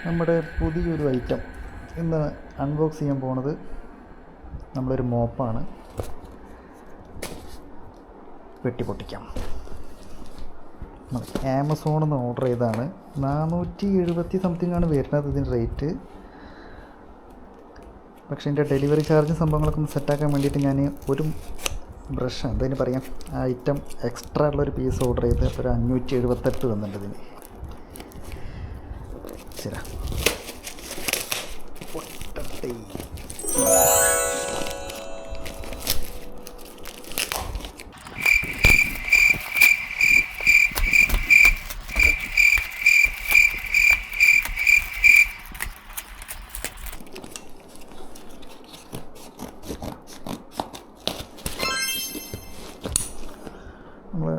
നമ്മുടെ പുതിയൊരു ഐറ്റം ഇന്ന് അൺബോക്സ് ചെയ്യാൻ പോണത് നമ്മളൊരു മോപ്പാണ്. പെട്ടി പൊട്ടിക്കാം. ആമസോണിൽ നിന്ന് ഓർഡർ ചെയ്തതാണ്. 470 സംതിങ് ആണ് വരുന്നത് ഇതിന് റേറ്റ്. പക്ഷേ എൻ്റെ ഡെലിവറി ചാർജ് സംഭവങ്ങളൊക്കെ ഒന്ന് സെറ്റാക്കാൻ വേണ്ടിയിട്ട് ഞാൻ ഒരു ബ്രഷ് എന്തിനു പറയാം ആ ഐറ്റം എക്സ്ട്രാ ഉള്ളൊരു പീസ് ഓർഡർ ചെയ്ത് ഒരു 578 വന്നിട്ടുണ്ട് ഇതിന്. ശരി, പൊട്ടട്ടെ. നമ്മൾ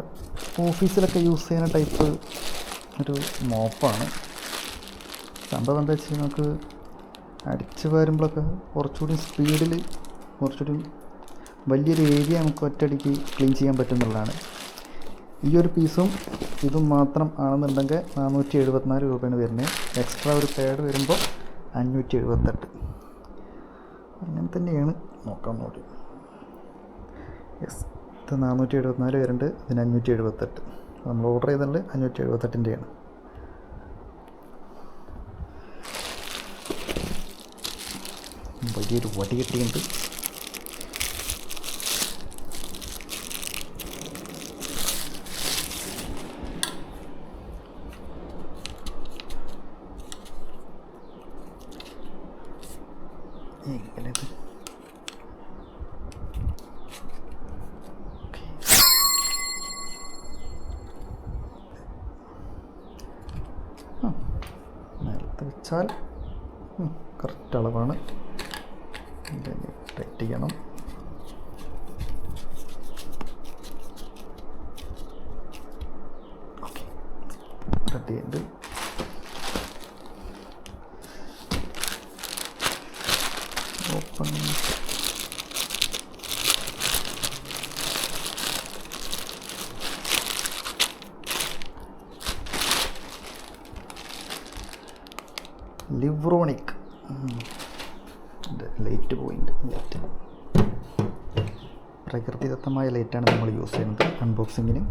ഓഫീസിലൊക്കെ യൂസ് ചെയ്യുന്ന ടൈപ്പ് ഒരു മോപ്പാണ്. സംഭവം എന്താ വെച്ചാൽ നമുക്ക് അടിച്ച് വരുമ്പോഴൊക്കെ കുറച്ചുകൂടി സ്പീഡിൽ കുറച്ചുകൂടി വലിയൊരു ഏരിയ നമുക്ക് ഒറ്റയടിക്ക് ക്ലീൻ ചെയ്യാൻ പറ്റുന്നുള്ളതാണ്. ഈ ഒരു പീസും ഇതും മാത്രം ആണെന്നുണ്ടെങ്കിൽ 474 രൂപയാണ് വരുന്നത്. എക്സ്ട്രാ ഒരു പാഡ് വരുമ്പോൾ 578. അങ്ങനെ തന്നെയാണ് നോക്കാൻ നോക്കി. യെസ്, ഇത് 474 വരുന്നുണ്ട്, ഇതിന് 578. നമ്മൾ ഓർഡർ ചെയ്തിട്ടുണ്ട് 578-ൻ്റെയാണ്. വലിയൊരു വടി കെട്ടിയുണ്ട്. എങ്ങനെയത് നേരത്തെ വെച്ചാൽ കറക്റ്റ് അളവാണ്. ടൈറ്റ് ചെയ്യണം. ഓക്കെ, റെഡി ഉണ്ട്. ഓപ്പൺ. ലിവ്രോണിക് ലൈറ്റ് പോയിൻ്റ്. ലൈറ്റ് പ്രകൃതിദത്തമായ ലൈറ്റാണ് നമ്മൾ യൂസ് ചെയ്യുന്നത് അൺബോക്സിങ്ങിന്.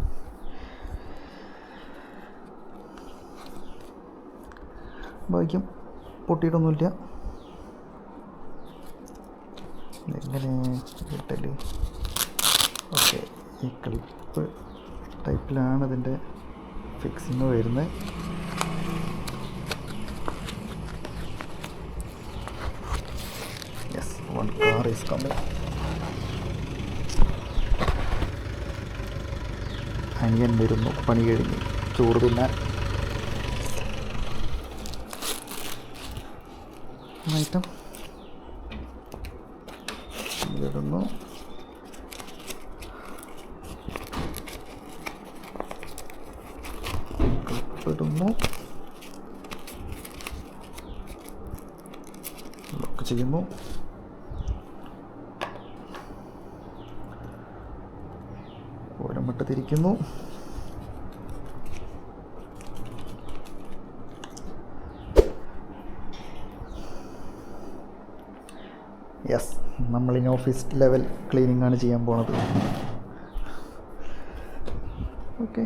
ഭാഗ്യം പൊട്ടിയിട്ടൊന്നുമില്ല. എങ്ങനെ കിട്ടല്? ഓക്കെ, ഈ ക്ലിപ്പ് ടൈപ്പിലാണ് ഇതിൻ്റെ ഫിക്സിങ് വരുന്നത്. One car is coming. അനിയൻ വരുന്നു, പണി കഴിഞ്ഞ് ചോറ് തിന്നാൻ. ഐറ്റം ഇടുന്നു. ഇടുന്നു, ലോക്ക് ചെയ്യുന്നു. ഓരമിട്ട് തിരിക്കുന്നു. യെസ്, നമ്മളിനി ഓഫീസ് ലെവൽ ക്ലീനിങ് ആണ് ചെയ്യാൻ പോണത്. ഓക്കെ,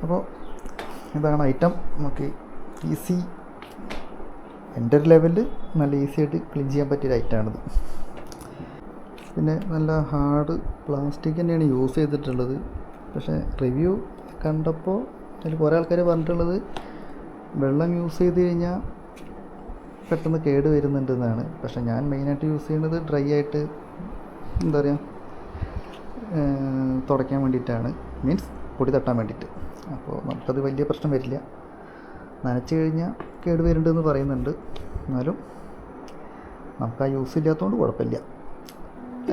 അപ്പോൾ ഇതാണ് ഐറ്റം. നമുക്ക് ഈസി, എൻ്റെ ഒരു ലെവലിൽ നല്ല ഈസി ആയിട്ട് ക്ലീൻ ചെയ്യാൻ പറ്റിയൊരു ഐറ്റമാണിത്. പിന്നെ നല്ല ഹാർഡ് പ്ലാസ്റ്റിക് തന്നെയാണ് യൂസ് ചെയ്തിട്ടുള്ളത്. പക്ഷേ റിവ്യൂ കണ്ടപ്പോൾ അതിൽ കുറേ ആൾക്കാർ പറഞ്ഞിട്ടുള്ളത് വെള്ളം യൂസ് ചെയ്ത് കഴിഞ്ഞാൽ പെട്ടെന്ന് കേട് വരുന്നുണ്ടെന്നാണ്. പക്ഷേ ഞാൻ മെയിനായിട്ട് യൂസ് ചെയ്യുന്നത് ഡ്രൈ ആയിട്ട് എന്താ പറയുക തുടയ്ക്കാൻ വേണ്ടിയിട്ടാണ്, മീൻസ് പൊടി തട്ടാൻ വേണ്ടിയിട്ട്. അപ്പോൾ നമുക്കത് വലിയ പ്രശ്നം വരില്ല. നനച്ച് കഴിഞ്ഞാൽ കേടുവരുന്നുണ്ടെന്ന് പറയുന്നുണ്ട്. എന്നാലും നമുക്ക് ആ യൂസ് ഇല്ലാത്തതുകൊണ്ട് കുഴപ്പമില്ല.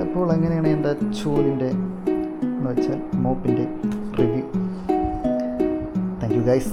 അപ്പോൾ എങ്ങനെയാണ് എൻ്റെ ചൂലിൻ്റെ എന്ന് വെച്ചാൽ മോപ്പിൻ്റെ റിവ്യൂ. Thank you guys.